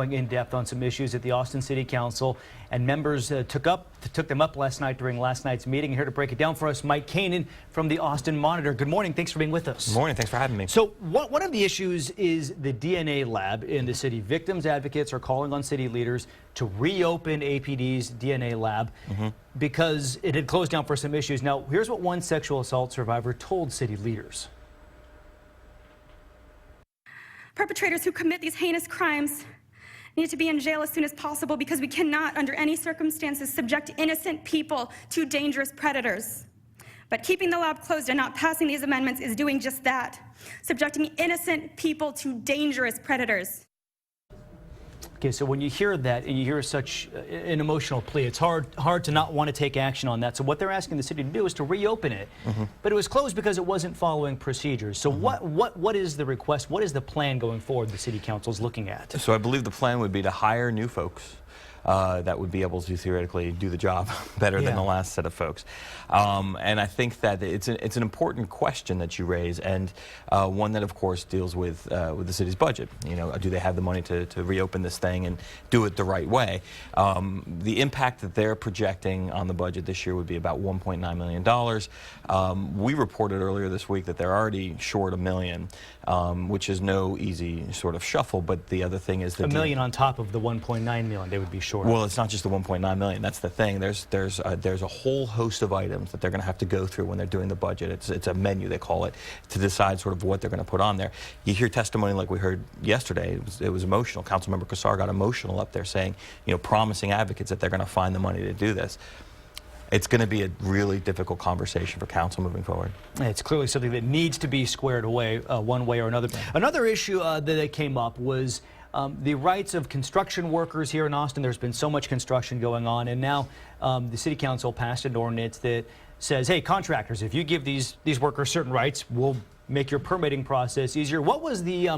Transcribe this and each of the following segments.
going in depth on some issues at the Austin City Council, and members took them up last night during last night's meeting. Here to break it down for us, Mike Kanin from the Austin Monitor. Good morning. Thanks for being with us. Good morning. Thanks for having me. So one of the issues is the DNA lab in the city. Victims advocates are calling on city leaders to reopen APD's DNA lab because it had closed down for some issues. Now, here's what one sexual assault survivor told city leaders. Perpetrators who commit these heinous crimes need to be in jail as soon as possible because we cannot, under any circumstances, subject innocent people to dangerous predators. But keeping the lab closed and not passing these amendments is doing just that, subjecting innocent people to dangerous predators. Okay, so when you hear that and you hear such an emotional plea, it's hard to not want to take action on that. So what they're asking the city to do is to reopen it. But it was closed because it wasn't following procedures. So what is the request? What is the plan going forward the city council is looking at? So I believe the plan would be to hire new folks that would be able to theoretically do the job better than the last set of folks. And I think that it's an important question that you raise, and one that, of course, deals with the city's budget. You know, do they have the money to reopen this thing and do it the right way? The impact that they're projecting on the budget this year would be about $1.9 million. We reported earlier this week that they're already short $1 million, which is no easy sort of shuffle. But the other thing is that $1 million on top of the $1.9 million they would be short. Well, it's not just the $1.9 million. That's the thing. There's a whole host of items that they're going to have to go through when they're doing the budget. It's a menu, they call it, to decide sort of what they're going to put on there. You hear testimony like we heard yesterday. It was emotional. Councilmember Kassar got emotional up there saying, you know, promising advocates that they're going to find the money to do this. It's going to be a really difficult conversation for council moving forward. It's clearly something that needs to be squared away one way or another. Another issue that came up was the rights of construction workers here in Austin. There's been so much construction going on, and now the city council passed an ordinance that says, hey, contractors, if you give these workers certain rights, we'll make your permitting process easier. What was the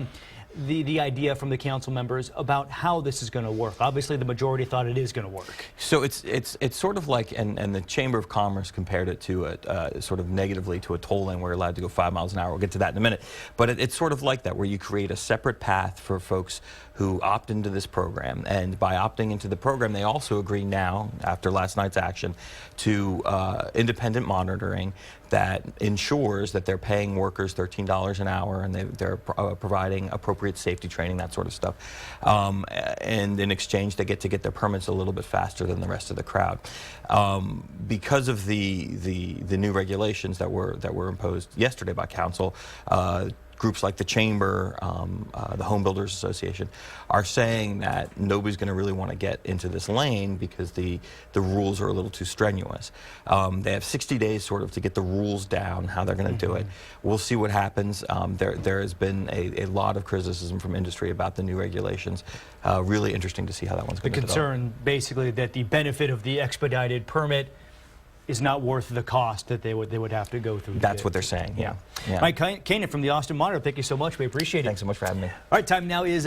idea from the council members about how this is going to work? Obviously, the majority thought it is going to work. So it's sort of like, and the Chamber of Commerce compared it to sort of negatively to a toll lane where you're allowed to go 5 miles an hour. We'll get to that in a minute. But it's sort of like that, where you create a separate path for folks who opt into this program. And by opting into the program, they also agree now, after last night's action, to independent monitoring that ensures that they're paying workers $13 an hour, and they're providing appropriate safety training, that sort of stuff. And in exchange, they get their permits a little bit faster than the rest of the crowd. Because of the new regulations that were imposed yesterday by council, groups like the Chamber, the Home Builders Association, are saying that nobody's going to really want to get into this lane because the rules are a little too strenuous. They have 60 days sort of to get the rules down, how they're going to do it. We'll see what happens. There has been a lot of criticism from industry about the new regulations. Really interesting to see how that one's going to develop. The concern, basically, that the benefit of the expedited permit is not worth the cost that they would have to go through. That's what they're saying, yeah. Mike Kanin from the Austin Monitor, thank you so much. We appreciate it. Thanks so much for having me. All right, time now is